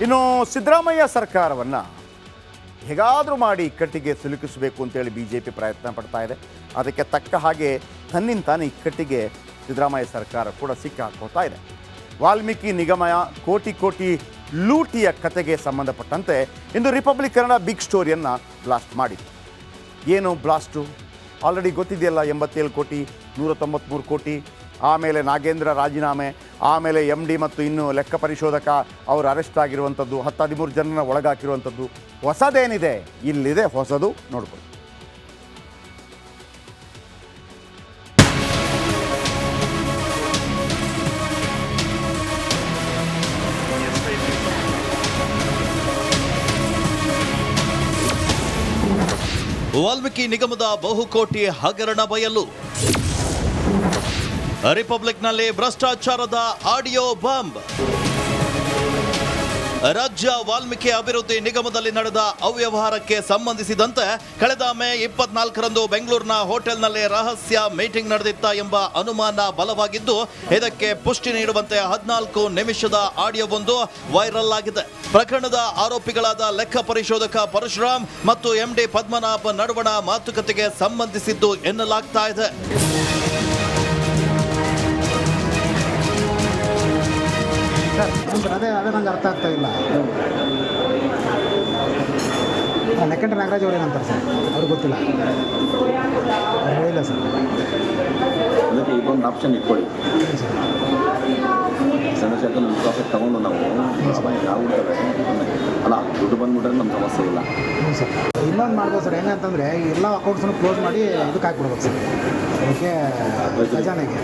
ಇನ್ನು ಸಿದ್ದರಾಮಯ್ಯ ಸರ್ಕಾರವನ್ನು ಹೇಗಾದರೂ ಮಾಡಿ ಇಕ್ಕಟ್ಟಿಗೆ ಸಿಲುಕಿಸಬೇಕು ಅಂತೇಳಿ BJP ಪ್ರಯತ್ನ ಪಡ್ತಾ ಇದೆ. ಅದಕ್ಕೆ ತಕ್ಕ ಹಾಗೆ ತನ್ನಿಂತಾನೆ ಇಕ್ಕಟ್ಟಿಗೆ ಸಿದ್ದರಾಮಯ್ಯ ಸರ್ಕಾರ ಕೂಡ ಸಿಕ್ಕಾಕೋತಾ ಇದೆ. ವಾಲ್ಮೀಕಿ ನಿಗಮಯ ಕೋಟಿ ಲೂಟಿಯ ಕತೆಗೆ ಸಂಬಂಧಪಟ್ಟಂತೆ ಇಂದು ರಿಪಬ್ಲಿಕ್ ಕನ್ನಡ ಬಿಗ್ ಸ್ಟೋರಿಯನ್ನು ಬ್ಲಾಸ್ಟ್ ಮಾಡಿದೆ. ಏನು ಬ್ಲಾಸ್ಟು ಆಲ್ರೆಡಿ ಗೊತ್ತಿದೆಯಲ್ಲ, 87 ಕೋಟಿ, 193 ಕೋಟಿ, ಆಮೇಲೆ ನಾಗೇಂದ್ರ ರಾಜೀನಾಮೆ, ಆಮೇಲೆ MD ಮತ್ತು ಇನ್ನು ಲೆಕ್ಕ ಪರಿಶೋಧಕ ಅವರು ಅರೆಸ್ಟ್ ಆಗಿರುವಂಥದ್ದು, 13 ಜನರನ್ನ ಒಳಗಾಕಿರುವಂಥದ್ದು. ಹೊಸದೇನಿದೆ ಇಲ್ಲಿದೆ, ಹೊಸದು ನೋಡ್ಬೋದು. ವಾಲ್ಮೀಕಿ ನಿಗಮದ ಬಹುಕೋಟಿ ಹಗರಣ ಬಯಲು. ರಿಪಬ್ಲಿಕ್ನಲ್ಲಿ ಭ್ರಷ್ಟಾಚಾರದ ಆಡಿಯೋ ಬಾಂಬ್. ರಾಜ್ಯ ವಾಲ್ಮೀಕಿ ಅಭಿವೃದ್ಧಿ ನಿಗಮದಲ್ಲಿ ನಡೆದ ಅವ್ಯವಹಾರಕ್ಕೆ ಸಂಬಂಧಿಸಿದಂತೆ ಕಳೆದ ಮೇ 24ರಂದು ಬೆಂಗಳೂರಿನ ಹೋಟೆಲ್ನಲ್ಲಿ ರಹಸ್ಯ ಮೀಟಿಂಗ್ ನಡೆದಿತ್ತ ಎಂಬ ಅನುಮಾನ ಬಲವಾಗಿದ್ದು, ಇದಕ್ಕೆ ಪುಷ್ಟಿ ನೀಡುವಂತೆ 14 ನಿಮಿಷದ ಆಡಿಯೋವೊಂದು ವೈರಲ್ ಆಗಿದೆ. ಪ್ರಕರಣದ ಆರೋಪಿಗಳಾದ ಲೆಕ್ಕ ಪರಿಶೋಧಕ ಪರಶುರಾಮ್ ಮತ್ತು MD ಪದ್ಮನಾಭ ನಡುವಣ ಮಾತುಕತೆಗೆ ಸಂಬಂಧಿಸಿದ್ದು ಎನ್ನಲಾಗ್ತಾ ಇದೆ. ಅದೇ ನಂಗೆ ಅರ್ಥ ಆಗ್ತಾ ಇಲ್ಲ. ಲೆಕ್ಕಂಟ ನಾಗರಾಜ್ ಅವ್ರು ಏನಂತಾರೆ ಸರ್? ಅವ್ರಿಗೆ ಗೊತ್ತಿಲ್ಲ, ಹೇಳಿಲ್ಲ ಸರ್. ಅದಕ್ಕೆ ಇದೊಂದು ಆಪ್ಷನ್ ಇಟ್ಕೊಳ್ಳಿ. ಚಂದ್ರಶೇಖರ್ ವಿಶ್ವಾಸ ತಗೊಂಡು ನಾವು ಯಾವ ಅಲ್ಲ ದುಡ್ಡು ಬಂದ್ಬಿಟ್ರೆ ನಮ್ಮ ಸಮಸ್ಯೆ ಇಲ್ಲ. ಹ್ಞೂ ಸರ್. ಇನ್ನೊಂದು ಮಾಡ್ಬೋದು ಸರ್, ಹೆಂಗಂತಂದರೆ ಎಲ್ಲ ಅಕೌಂಟ್ಸನ್ನು ಕ್ಲೋಸ್ ಮಾಡಿ ಇದಕ್ಕೆ ಹಾಕ್ಬಿಡ್ಬೇಕು ಸರ್, ಅದಕ್ಕೆ ಖಜಾನೆಗೆ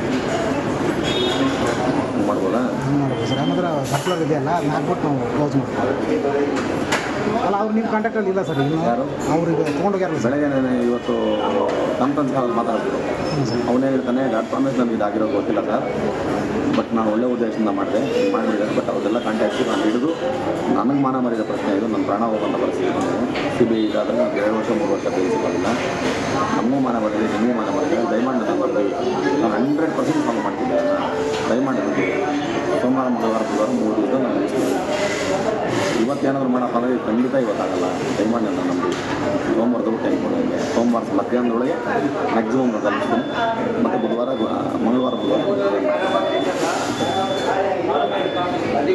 ಮಾಡ್ಬೋದಾ? ಹಂಗೆ ಮಾಡ್ಬೋದು ಸರ್. ಯಾಕಂದ್ರೆ ಸರ್ಕ್ಯುಲರ್ ಇದೆಯಲ್ಲ, ಅದನ್ನ ಹಾಕ್ಬಿಟ್ಟು ನಾವು ಕ್ಲೋಸ್ ಮಾಡ್ತೀವಿ. ಅಲ್ಲ, ಅವ್ರು ನಿಮ್ಮ ಕಾಂಟ್ಯಾಕ್ಟಲ್ಲಿ ಇಲ್ಲ ಸರ್ ಇನ್ನು? ಯಾರು ಅವ್ರಿಗೆ ತೊಗೊಂಡೋಗ್ಯಾರಲ್ಲ ಸರ್? ಬೆಳಗ್ಗೆ ಇವತ್ತು ಕಾನ್ಫರೆನ್ಸ್ ಕಾಲಲ್ಲಿ ಮಾತಾಡ್ತಿದ್ರು. ಅವನೇ ಹೇಳ್ತಾನೆ ಗಾಡ್ ಪ್ರಾಮಿಸ್ ನಮ್ಗೆ ಇದಾಗಿರೋದು ಗೊತ್ತಿಲ್ಲ ಸರ್, ಬಟ್ ನಾನು ಒಳ್ಳೆ ಉದ್ದೇಶದಿಂದ ಮಾಡಿದ್ದಾರೆ. ಬಟ್ ಅವ್ರದ್ದೆಲ್ಲ ಕಾಂಟ್ಯಾಕ್ಟ್ ನಾನು ಹಿಡಿದು ನನಗೆ ಮಾನ ಮರಿದ ಪ್ರಶ್ನೆ ಇದು, ನನ್ನ ಪ್ರಾಣ ಹೋಗುವಂಥ ಪರಿಸ್ಥಿತಿ CBI ಇದಾದರೆ ನಾನು 2 ವರ್ಷ 3 ವರ್ಷ ಬೇಯಿಸಿಲ್ಲ. ನಮಗೂ ಮಾನ ಮರಿದೆ, ನಿಮಗೂ ಮಾನ ಮರಿದೆ. ದಯಮಾಡಿ ನನ್ನ ಬರ್ತೀವಿ, ನಾನು 100% ಫಾಲೋ ಮಾಡ್ತಿದ್ದೆ. ದಯಮಾಡಿ ನನಗೆ ಸೋಮವಾರ ಮಂಗಳವಾರ ಬುಧವಾರ 3 ದಿವಸ ನಾನು ನಡೆಸ್ತೀನಿ. ಇವತ್ತೇನಾದರೂ ಮಾಡಪ್ಪ ಅಂದರೆ ಖಂಡಿತ ಇವತ್ತಾಗಲ್ಲ. ದಯಮಾಡಿ ನನ್ನ ನಮಗೆ ಸೋಮವಾರದೊಳಗೆ ಟೈಮ್ ಕೊಡೋಂಗೆ, ಸೋಮವಾರ ಮಧ್ಯಾಹ್ನದೊಳಗೆ ಮ್ಯಾಕ್ಸಿಮಮ್ ತಲುಪಿಸ್ತೀನಿ. ಮತ್ತು ಮಂಗಳವಾರ ಬುಧವಾರ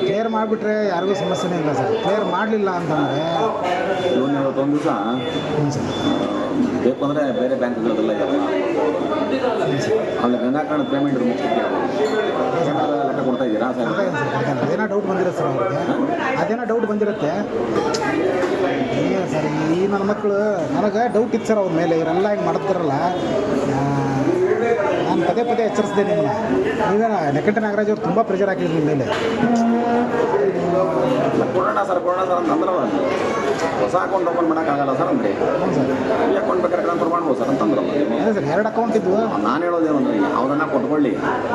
ಕ್ಲಿಯರ್ ಮಾಡಿಬಿಟ್ರೆ ಯಾರಿಗೂ ಸಮಸ್ಯೆನೇ ಇಲ್ಲ ಸರ್. ಕ್ಲಿಯರ್ ಮಾಡಲಿಲ್ಲ ಅಂತಂದರೆ ಇವತ್ತೊಂದು ದಿವಸ ಬೇಕು ಅಂದರೆ ಬೇರೆ ಬ್ಯಾಂಕ್ಗಳದೆಲ್ಲ ಇದಾವೆ, ಅಲ್ಲಿ ಗಂಗಾಕರಣದ ಪೇಮೆಂಟ್ ಮುಗಿಸ್ತಿದ್ದೀರಾ? ಲೆಕ್ಕ ಕೊಡ್ತಾ ಇದ್ದೀರಾ ಸರ್? ಅದೇನೋ ಡೌಟ್ ಬಂದಿರುತ್ತೆ ಸರ್ ಅವ್ರಿಗೆ, ಅದೇನೋ ಡೌಟ್ ಬಂದಿರುತ್ತೆ ಸರ್. ಈ ನನ್ನ ಮಕ್ಕಳು ನನಗೆ ಡೌಟ್ ಇತ್ತು ಸರ್ ಅವ್ರ ಮೇಲೆ, ಇವರೆಲ್ಲ ಹಿಂಗೆ ಮಾಡ್ತಾರಲ್ಲ. ನಾನು ಪದೇ ಎಚ್ಚರಿಸಿದೆ ನಿಮ್ಮನ್ನ. ನೀವೇನ ಲೆಕ್ಕಂಟ ನಾಗರಾಜ್ ಅವ್ರು ತುಂಬ ಪ್ರೆಷರ್ ಹಾಕಿದ್ರು ನಿಮ್ಮ ಮೇಲೆ. ಕೊಡೋಣ ಸರ್ ಅಂತಂದ್ರೆ ಹೊಸ ಅಕೌಂಟ್ ಓಪನ್ ಮಾಡೋಕ್ಕಾಗಲ್ಲ ಸರ್ ಅಂದರೆ. ಹ್ಞೂ ಸರ್. ಈ ಅಕೌಂಟ್ ಬೇಕಾದ್ರೆ ಟ್ರಾನ್ಸ್ಫರ್ ಮಾಡ್ಬೋದು ಸರ್ ಅಂತಂದ್ರಲ್ಲ. ಅದೇ ಸರ್, 2 ಅಕೌಂಟ್ ಇದ್ವು. ನಾನು ಹೇಳೋದೇನು ಅಂದರೆ ಯಾವುದನ್ನ ಕೊಟ್ಕೊಳ್ಳಿ,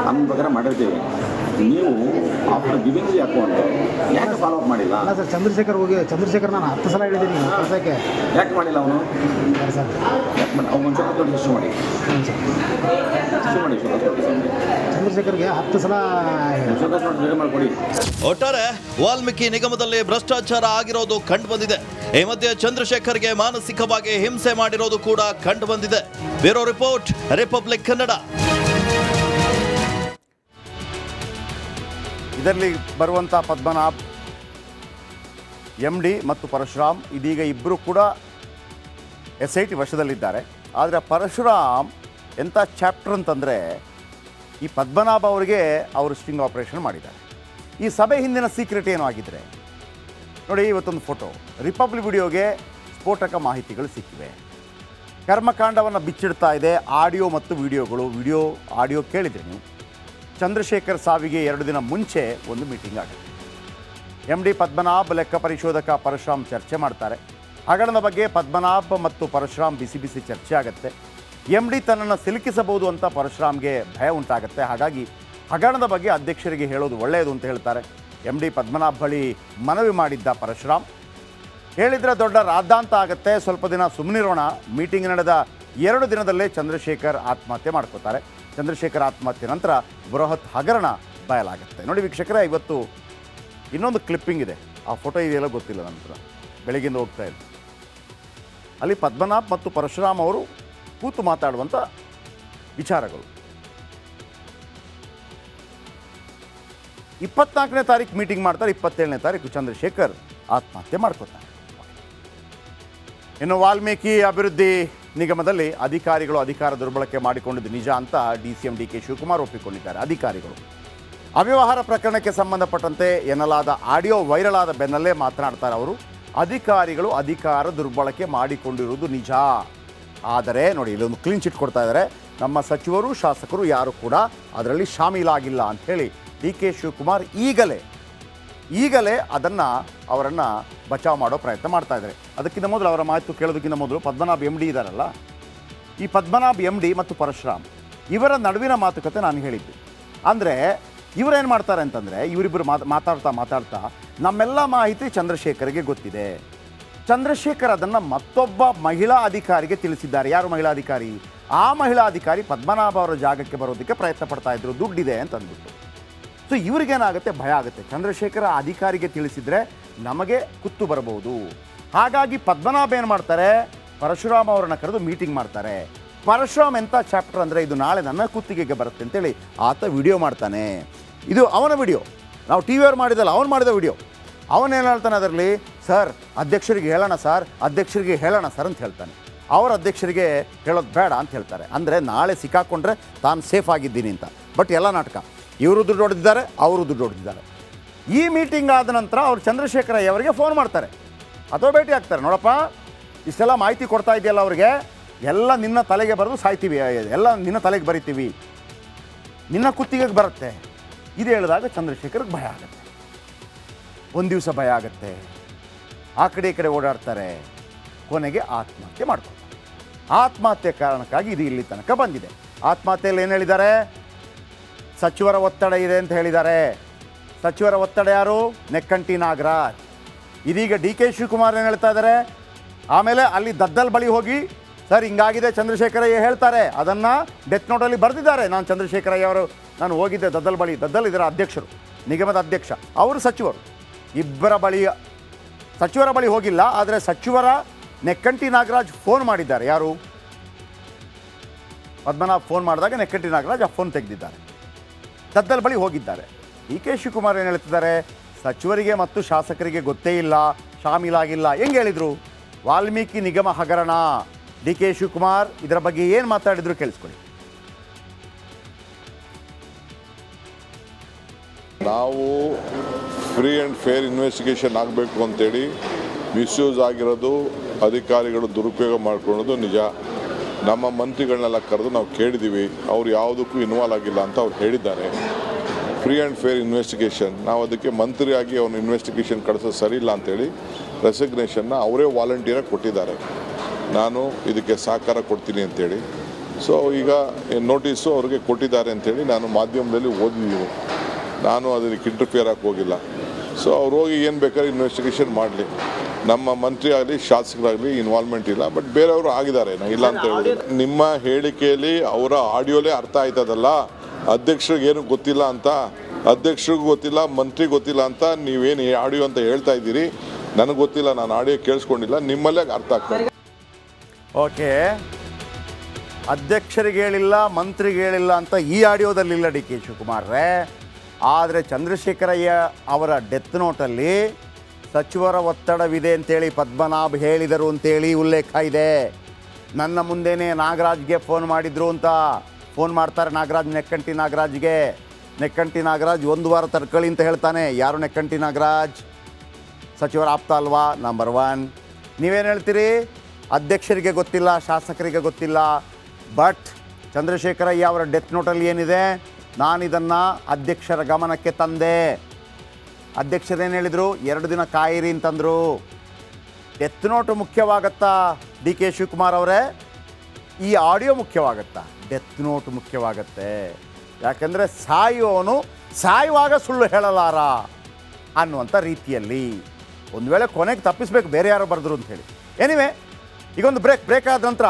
ನಮ್ಮ ಪ್ರಕಾರ ಮಾಡಿರ್ತೀವಿ. ನೀವು ಆಫ್ಟರ್ ಗಿವಿಂಗ್ ದಿ ಅಕೌಂಟ್ ಯಾಕೆ ಫಾಲೋ ಅಪ್ ಮಾಡಿಲ್ಲ? ಅಲ್ಲ ಸರ್, ಚಂದ್ರಶೇಖರ್ ನಾನು 10 ಸಲ ಹೇಳಿದ್ದೀನಿ ಕೆಲಸಕ್ಕೆ. ಯಾಕೆ ಮಾಡಿಲ್ಲ ಅವನು? ಸರ್ ಯಾಕೆ ಮಾಡಿ ಅವ್ನು ಒಂದ್ಸಲ ದೊಡ್ಡ ಇಶ್ಯೂ ಮಾಡಿ ಚಂದ್ರಶೇಖರ್ಗೆ 10 ಸಲ ರೆಡಿ ಮಾಡಿಕೊಡಿ. ಒಟ್ಟಾರೆ ವಾಲ್ಮೀಕಿ ನಿಗಮದಲ್ಲಿ ಭ್ರಷ್ಟಾಚಾರ ಆಗಿರೋದು ಕಂಡು ಬಂದಿದೆ. ಈ ಮಧ್ಯೆ ಚಂದ್ರಶೇಖರ್ಗೆ ಮಾನಸಿಕವಾಗಿ ಹಿಂಸೆ ಮಾಡಿರೋದು ಕೂಡ ಕಂಡು ಬಂದಿದೆ. Bureau report, republic Kannada. ಇದರಲ್ಲಿ ಬರುವಂಥ ಪದ್ಮನಾಭ್, MD ಮತ್ತು ಪರಶುರಾಮ್ ಇದೀಗ ಇಬ್ಬರು ಕೂಡ SIT ವಶದಲ್ಲಿದ್ದಾರೆ. ಆದರೆ ಪರಶುರಾಮ್ ಎಂಥ ಚಾಪ್ಟರ್ ಅಂತಂದರೆ, ಈ ಪದ್ಮನಾಭ ಅವರಿಗೆ ಅವರು ಸ್ಟಿಂಗ್ ಆಪರೇಷನ್ ಮಾಡಿದ್ದಾರೆ. ಈ ಸಭೆ ಹಿಂದಿನ ಸೀಕ್ರೆಟ್ ಏನೋ ಆಗಿದ್ದರೆ ನೋಡಿ, ಇವತ್ತೊಂದು ಫೋಟೋ ರಿಪಬ್ಲಿಕ್ ವಿಡಿಯೋಗೆ ಸ್ಫೋಟಕ ಮಾಹಿತಿಗಳು ಸಿಕ್ಕಿವೆ. ಕರ್ಮಕಾಂಡವನ್ನು ಬಿಚ್ಚಿಡ್ತಾ ಇದೆ ಆಡಿಯೋ ಮತ್ತು ವಿಡಿಯೋಗಳು. ಆಡಿಯೋ ಕೇಳಿದ್ರಿ ನೀವು. ಚಂದ್ರಶೇಖರ್ ಸಾವಿಗೆ 2 ದಿನ ಮುಂಚೆ ಒಂದು ಮೀಟಿಂಗ್ ಆಗುತ್ತೆ. MD ಪದ್ಮನಾಭ್, ಲೆಕ್ಕ ಪರಿಶೋಧಕ ಪರಶುರಾಮ್ ಚರ್ಚೆ ಮಾಡ್ತಾರೆ. ಹಗರಣದ ಬಗ್ಗೆ ಪದ್ಮನಾಭ್ ಮತ್ತು ಪರಶುರಾಮ್ ಬಿಸಿ ಚರ್ಚೆ ಆಗುತ್ತೆ. MD ತನ್ನನ್ನು ಸಿಲುಕಿಸಬಹುದು ಅಂತ ಪರಶುರಾಮ್ಗೆ ಭಯ ಉಂಟಾಗುತ್ತೆ. ಹಾಗಾಗಿ ಹಗರಣದ ಬಗ್ಗೆ ಅಧ್ಯಕ್ಷರಿಗೆ ಹೇಳೋದು ಒಳ್ಳೆಯದು ಅಂತ ಹೇಳ್ತಾರೆ. MD ಪದ್ಮನಾಭ್ ಬಳಿ ಮನವಿ ಮಾಡಿದ್ದ ಪರಶುರಾಮ್, ಹೇಳಿದರೆ ದೊಡ್ಡ ರಾದ್ದಾಂತ ಆಗುತ್ತೆ, ಸ್ವಲ್ಪ ದಿನ ಸುಮ್ಮನಿರೋಣ. ಮೀಟಿಂಗ್ ನಡೆದ 2 ದಿನದಲ್ಲೇ ಚಂದ್ರಶೇಖರ್ ಆತ್ಮಹತ್ಯೆ ಮಾಡ್ಕೋತಾರೆ. ಚಂದ್ರಶೇಖರ್ ಆತ್ಮಹತ್ಯೆ ನಂತರ ಬೃಹತ್ ಹಗರಣ ಬಯಲಾಗುತ್ತೆ. ನೋಡಿ ವೀಕ್ಷಕರೇ, ಇವತ್ತು ಇನ್ನೊಂದು ಕ್ಲಿಪ್ಪಿಂಗ್ ಇದೆ. ಆ ಫೋಟೋ ಇದೆಯಲ್ಲ ಗೊತ್ತಿಲ್ಲ ನನ್ನ ಹತ್ರ, ಬೆಳಗ್ಗಿಂದ ಹೋಗ್ತಾ ಇದ್ದೆ. ಅಲ್ಲಿ ಪದ್ಮನಾಭ್ ಮತ್ತು ಪರಶುರಾಮ್ ಅವರು ಕೂತು ಮಾತಾಡುವಂಥ ವಿಚಾರಗಳು. 24ನೇ ತಾರೀಕು ಮೀಟಿಂಗ್ ಮಾಡ್ತಾರೆ, 27ನೇ ತಾರೀಕು ಚಂದ್ರಶೇಖರ್ ಆತ್ಮಹತ್ಯೆ ಮಾಡ್ಕೋತಾರೆ. ಇನ್ನು ವಾಲ್ಮೀಕಿ ಅಭಿವೃದ್ಧಿ ನಿಗಮದಲ್ಲಿ ಅಧಿಕಾರಿಗಳು ಅಧಿಕಾರ ದುರ್ಬಳಕೆ ಮಾಡಿಕೊಂಡಿದ್ದು ನಿಜ ಅಂತ DCM DK ಶಿವಕುಮಾರ್ ಒಪ್ಪಿಕೊಂಡಿದ್ದಾರೆ. ಅಧಿಕಾರಿಗಳು ಅವ್ಯವಹಾರ ಪ್ರಕರಣಕ್ಕೆ ಸಂಬಂಧಪಟ್ಟಂತೆ ಎನ್ನಲಾದ ಆಡಿಯೋ ವೈರಲ್ ಆದ ಬೆನ್ನಲ್ಲೇ ಮಾತನಾಡ್ತಾರೆ ಅವರು. ಅಧಿಕಾರಿಗಳು ಅಧಿಕಾರ ದುರ್ಬಳಕೆ ಮಾಡಿಕೊಂಡಿರುವುದು ನಿಜ, ಆದರೆ ನೋಡಿ ಇಲ್ಲೊಂದು ಕ್ಲೀನ್ ಚಿಟ್ ಕೊಡ್ತಾ ಇದ್ದಾರೆ, ನಮ್ಮ ಸಚಿವರು ಶಾಸಕರು ಯಾರು ಕೂಡ ಅದರಲ್ಲಿ ಶಾಮೀಲಾಗಿಲ್ಲ ಅಂಥೇಳಿ DK ಶಿವಕುಮಾರ್ ಈಗಲೇ ಅವರನ್ನು ಬಚಾವ್ ಮಾಡೋ ಪ್ರಯತ್ನ ಮಾಡ್ತಾ ಇದ್ದಾರೆ. ಅದಕ್ಕಿಂತ ಮೊದಲು ಅವರ ಮಾತು ಕೇಳೋದಕ್ಕಿಂತ ಮೊದಲು ಪದ್ಮನಾಭ್ MD ಇದ್ದಾರಲ್ಲ, ಈ ಪದ್ಮನಾಭ್ MD ಮತ್ತು ಪರಶುರಾಮ್ ಇವರ ನಡುವಿನ ಮಾತುಕತೆ ನಾನು ಹೇಳಿದ್ದು. ಅಂದರೆ ಇವರೇನು ಮಾಡ್ತಾರೆ ಅಂತಂದರೆ, ಇವರಿಬ್ಬರು ಮಾತಾಡ್ತಾ ನಮ್ಮೆಲ್ಲ ಮಾಹಿತಿ ಚಂದ್ರಶೇಖರ್ಗೆ ಗೊತ್ತಿದೆ, ಚಂದ್ರಶೇಖರ್ ಅದನ್ನು ಮತ್ತೊಬ್ಬ ಮಹಿಳಾ ಅಧಿಕಾರಿಗೆ ತಿಳಿಸಿದ್ದಾರೆ. ಯಾರು ಮಹಿಳಾ ಅಧಿಕಾರಿ? ಆ ಮಹಿಳಾ ಅಧಿಕಾರಿ ಪದ್ಮನಾಭ ಅವರ ಜಾಗಕ್ಕೆ ಬರೋದಕ್ಕೆ ಪ್ರಯತ್ನ ಪಡ್ತಾ ಇದ್ರು, ದುಡ್ಡಿದೆ ಅಂತ ಅಂದ್ಬಿಟ್ಟು. ಸೊ ಇವ್ರಿಗೇನಾಗುತ್ತೆ, ಭಯ ಆಗುತ್ತೆ, ಚಂದ್ರಶೇಖರ ಅಧಿಕಾರಿಗೆ ತಿಳಿಸಿದರೆ ನಮಗೆ ಕುತ್ತು ಬರಬಹುದು. ಹಾಗಾಗಿ ಪದ್ಮನಾಭ ಏನು ಮಾಡ್ತಾರೆ, ಪರಶುರಾಮ್ ಅವರನ್ನು ಕರೆದು ಮೀಟಿಂಗ್ ಮಾಡ್ತಾರೆ. ಪರಶುರಾಮ್ ಎಂಥ ಚಾಪ್ಟರ್ ಅಂದರೆ, ಇದು ನಾಳೆ ನನ್ನ ಕುತ್ತಿಗೆಗೆ ಬರುತ್ತೆ ಅಂತೇಳಿ ಆತ ವಿಡಿಯೋ ಮಾಡ್ತಾನೆ. ಇದು ಅವನ ವಿಡಿಯೋ, ನಾವು ಟಿ ವಿಯವ್ರು ಮಾಡಿದಲ್ಲ, ಅವನು ಮಾಡಿದ ವಿಡಿಯೋ. ಅವನೇನು ಹೇಳ್ತಾನೆ ಅದರಲ್ಲಿ, ಸರ್ ಅಧ್ಯಕ್ಷರಿಗೆ ಹೇಳೋಣ ಸರ್, ಅಧ್ಯಕ್ಷರಿಗೆ ಹೇಳೋಣ ಸರ್ ಅಂತ ಹೇಳ್ತಾನೆ. ಅವರ ಅಧ್ಯಕ್ಷರಿಗೆ ಹೇಳೋದು ಬೇಡ ಅಂತ ಹೇಳ್ತಾರೆ. ಅಂದರೆ ನಾಳೆ ಸಿಕ್ಕಾಕೊಂಡ್ರೆ ತಾನು ಸೇಫ್ ಆಗಿದ್ದೀನಿ ಅಂತ. ಬಟ್ ಎಲ್ಲ ನಾಟಕ, ಇವರು ದುಡ್ಡು ಹೊಡೆದಿದ್ದಾರೆ, ಅವರು ದುಡ್ಡು ಹೊಡೆದಿದ್ದಾರೆ. ಈ ಮೀಟಿಂಗ್ ಆದ ನಂತರ ಅವರು ಚಂದ್ರಶೇಖರ ಅವರಿಗೆ ಫೋನ್ ಮಾಡ್ತಾರೆ ಅಥವಾ ಭೇಟಿ ಆಗ್ತಾರೆ. ನೋಡಪ್ಪ, ಇಷ್ಟೆಲ್ಲ ಮಾಹಿತಿ ಕೊಡ್ತಾ ಇದೆಯಲ್ಲ ಅವ್ರಿಗೆ, ಎಲ್ಲ ನಿನ್ನ ತಲೆಗೆ ಬರೆದು ಸಾಯ್ತೀವಿ, ಎಲ್ಲ ನಿನ್ನ ತಲೆಗೆ ಬರಿತೀವಿ, ನಿನ್ನ ಕುತ್ತಿಗೆಗೆ ಬರುತ್ತೆ. ಇದು ಹೇಳಿದಾಗ ಚಂದ್ರಶೇಖರ್ಗೆ ಭಯ ಆಗುತ್ತೆ. ಒಂದು ದಿವಸ ಭಯ ಆಗುತ್ತೆ, ಆ ಕಡೆ ಈ ಕಡೆ ಓಡಾಡ್ತಾರೆ, ಕೊನೆಗೆ ಆತ್ಮಹತ್ಯೆ ಮಾಡ್ಕೊಳ್ತಾರೆ. ಆತ್ಮಹತ್ಯೆ ಕಾರಣಕ್ಕಾಗಿ ಇದು ಇಲ್ಲಿ ತನಕ ಬಂದಿದೆ. ಆತ್ಮಹತ್ಯೆಯಲ್ಲಿ ಏನು ಹೇಳಿದ್ದಾರೆ, ಸಚಿವರ ಒತ್ತಡ ಇದೆ ಅಂತ ಹೇಳಿದ್ದಾರೆ. ಸಚಿವರ ಒತ್ತಡ ಯಾರು? ನೆಕ್ಕಂಟಿ ನಾಗರಾಜ್. ಇದೀಗ DK ಶಿವಕುಮಾರ್ ಏನು ಹೇಳ್ತಾ ಇದ್ದಾರೆ, ಆಮೇಲೆ ಅಲ್ಲಿ ದದ್ದಲ್ ಬಳಿ ಹೋಗಿ ಸರ್ ಹಿಂಗಾಗಿದೆ ಚಂದ್ರಶೇಖರಯ್ಯ ಹೇಳ್ತಾರೆ, ಅದನ್ನು ಡೆತ್ ನೋಟಲ್ಲಿ ಬರೆದಿದ್ದಾರೆ. ನಾನು ಚಂದ್ರಶೇಖರಯ್ಯ ಅವರು ನಾನು ಹೋಗಿದ್ದೆ ದದ್ದಲ್ ಬಳಿ, ದದ್ದಲ್ ಇದರ ಅಧ್ಯಕ್ಷರು, ನಿಗಮದ ಅಧ್ಯಕ್ಷ, ಅವರು ಸಚಿವರು, ಇಬ್ಬರ ಬಳಿ ಸಚಿವರ ಬಳಿ ಹೋಗಿಲ್ಲ. ಆದರೆ ಸಚಿವರ ನೆಕ್ಕಂಟಿ ನಾಗರಾಜ್ ಫೋನ್ ಮಾಡಿದ್ದಾರೆ. ಯಾರು? ಪದ್ಮನಾಭ್ ಫೋನ್ ಮಾಡಿದಾಗ ನೆಕ್ಕಂಟಿ ನಾಗರಾಜ್ ಆ ಫೋನ್ ತೆಗೆದಿದ್ದಾರೆ, ದದ್ದಲ್ ಬಳಿ ಹೋಗಿದ್ದಾರೆ. DK ಶಿವಕುಮಾರ್ ಏನು ಹೇಳ್ತಿದ್ದಾರೆ, ಸಚಿವರಿಗೆ ಮತ್ತು ಶಾಸಕರಿಗೆ ಗೊತ್ತೇ ಇಲ್ಲ, ಶಾಮೀಲಾಗಿಲ್ಲ. ಹೆಂಗೆ ಹೇಳಿದರು? ವಾಲ್ಮೀಕಿ ನಿಗಮ ಹಗರಣ. DK ಶಿವಕುಮಾರ್ ಇದರ ಬಗ್ಗೆ ಏನು ಮಾತಾಡಿದ್ರು ಕೇಳಿಸ್ಕೊಳ್ಳಿ. ನಾವು ಫ್ರೀ ಆ್ಯಂಡ್ ಫೇರ್ ಇನ್ವೆಸ್ಟಿಗೇಷನ್ ಆಗಬೇಕು ಅಂತೇಳಿ ಮಿಸ್ಯೂಸ್ ಆಗಿರೋದು, ಅಧಿಕಾರಿಗಳು ದುರುಪಯೋಗ ಮಾಡ್ಕೊಳ್ಳೋದು ನಿಜ. ನಮ್ಮ ಮಂತ್ರಿಗಳನ್ನೆಲ್ಲ ಕರೆದು ನಾವು ಕೇಳಿದ್ದೀವಿ, ಅವ್ರು ಯಾವುದಕ್ಕೂ ಇನ್ವಾಲ್ವ್ ಆಗಿಲ್ಲ ಅಂತ ಅವ್ರು ಹೇಳಿದ್ದಾರೆ. ಫ್ರೀ ಆ್ಯಂಡ್ ಫೇರ್ ಇನ್ವೆಸ್ಟಿಗೇಷನ್, ನಾವು ಅದಕ್ಕೆ ಮಂತ್ರಿಯಾಗಿ ಅವ್ನು ಇನ್ವೆಸ್ಟಿಗೇಷನ್ ಕಳಿಸೋದು ಸರಿ ಇಲ್ಲ ಅಂತೇಳಿ ರೆಸಿಗ್ನೇಷನ್ನ ಅವರೇ ವಾಲಂಟಿಯರಾಗಿ ಕೊಟ್ಟಿದ್ದಾರೆ. ನಾನು ಇದಕ್ಕೆ ಸಹಕಾರ ಕೊಡ್ತೀನಿ ಅಂತೇಳಿ. ಸೊ ಈಗ ನೋಟಿಸು ಅವ್ರಿಗೆ ಕೊಟ್ಟಿದ್ದಾರೆ ಅಂತೇಳಿ ನಾನು ಮಾಧ್ಯಮದಲ್ಲಿ ಓದಿದ್ದೀನಿ. ನಾನು ಅದಕ್ಕೆ ಇಂಟರ್ಫಿಯರ್ ಆಗಿ ಹೋಗಿಲ್ಲ. ಸೊ ಅವ್ರು ಹೋಗಿ ಏನು ಬೇಕಾದ್ರೆ ಇನ್ವೆಸ್ಟಿಗೇಷನ್ ಮಾಡಲಿ. ನಮ್ಮ ಮಂತ್ರಿ ಆಗಲಿ ಶಾಸಕರಾಗಲಿ ಇನ್ವಾಲ್ವ್ಮೆಂಟ್ ಇಲ್ಲ, ಬಟ್ ಬೇರೆಯವರು ಆಗಿದ್ದಾರೆ, ನಾ ಇಲ್ಲ ಅಂತ ಹೇಳಿದೆ. ನಿಮ್ಮ ಹೇಳಿಕೆಯಲ್ಲಿ ಅವರ ಆಡಿಯೋಲೇ ಅರ್ಥ ಆಯ್ತದಲ್ಲ, ಅಧ್ಯಕ್ಷರಿಗೆ ಏನು ಗೊತ್ತಿಲ್ಲ ಅಂತ, ಅಧ್ಯಕ್ಷರಿಗೂ ಗೊತ್ತಿಲ್ಲ, ಮಂತ್ರಿ ಗೊತ್ತಿಲ್ಲ ಅಂತ ನೀವೇನು ಆಡಿಯೋ ಅಂತ ಹೇಳ್ತಾ ಇದ್ದೀರಿ. ನನಗೆ ಗೊತ್ತಿಲ್ಲ, ನಾನು ಆಡಿಯೋ ಕೇಳಿಸ್ಕೊಂಡಿಲ್ಲ, ನಿಮ್ಮಲ್ಲೇ ಅರ್ಥ ಆಗ್ತದೆ. ಓಕೆ, ಅಧ್ಯಕ್ಷರಿಗೆ ಹೇಳಿಲ್ಲ, ಮಂತ್ರಿಗೆ ಹೇಳಿಲ್ಲ ಅಂತ ಈ ಆಡಿಯೋದಲ್ಲಿಲ್ಲ DK ಶಿವಕುಮಾರ್ರೆ. ಆದರೆ ಚಂದ್ರಶೇಖರಯ್ಯ ಅವರ ಡೆತ್ ನೋಟಲ್ಲಿ ಸಚಿವರ ಒತ್ತಡವಿದೆ ಅಂತೇಳಿ ಪದ್ಮನಾಭ್ ಹೇಳಿದರು ಅಂತೇಳಿ ಉಲ್ಲೇಖ ಇದೆ. ನನ್ನ ಮುಂದೆನೇ ನಾಗರಾಜ್ಗೆ ಫೋನ್ ಮಾಡಿದ್ರು ಅಂತ ಫೋನ್ ಮಾಡ್ತಾರೆ ನಾಗರಾಜ್, ನೆಕ್ಕಂಟಿ ನಾಗರಾಜ್ಗೆ. ನೆಕ್ಕಂಟಿ ನಾಗರಾಜ್ 1 ವಾರ ತಡ್ಕೊಳ್ಳಿ ಅಂತ ಹೇಳ್ತಾನೆ. ಯಾರು ನೆಕ್ಕಂಟಿ ನಾಗರಾಜ್? ಸಚಿವರ ಆಪ್ತ ಅಲ್ವಾ? ನಂಬರ್ 1. ನೀವೇನು ಹೇಳ್ತೀರಿ? ಅಧ್ಯಕ್ಷರಿಗೆ ಗೊತ್ತಿಲ್ಲ, ಶಾಸಕರಿಗೆ ಗೊತ್ತಿಲ್ಲ. ಬಟ್ ಚಂದ್ರಶೇಖರಯ್ಯ ಅವರ ಡೆತ್ ನೋಟಲ್ಲಿ ಏನಿದೆ, ನಾನಿದನ್ನು ಅಧ್ಯಕ್ಷರ ಗಮನಕ್ಕೆ ತಂದೆ. ಅಧ್ಯಕ್ಷರೇನು ಹೇಳಿದರು? 2 ದಿನ ಕಾಯಿರಿ ಅಂತಂದರು. ಡೆತ್ ನೋಟು ಮುಖ್ಯವಾಗತ್ತಾ DK ಶಿವಕುಮಾರ್ ಅವರೇ? ಈ ಆಡಿಯೋ ಮುಖ್ಯವಾಗತ್ತಾ? ಡೆತ್ ನೋಟ್ ಮುಖ್ಯವಾಗತ್ತೆ. ಯಾಕಂದರೆ ಸಾಯುವವನು ಸಾಯುವಾಗ ಸುಳ್ಳು ಹೇಳಲಾರ ಅನ್ನುವಂಥ ರೀತಿಯಲ್ಲಿ ಒಂದು ವೇಳೆ ಕೊನೆಗೆ ತಪ್ಪಿಸ್ಬೇಕು, ಬೇರೆ ಯಾರೋ ಬರೆದ್ರು ಅಂತ ಹೇಳಿ. ಎನಿವೆ, ಈಗೊಂದು ಬ್ರೇಕ್ ಆದ ನಂತರ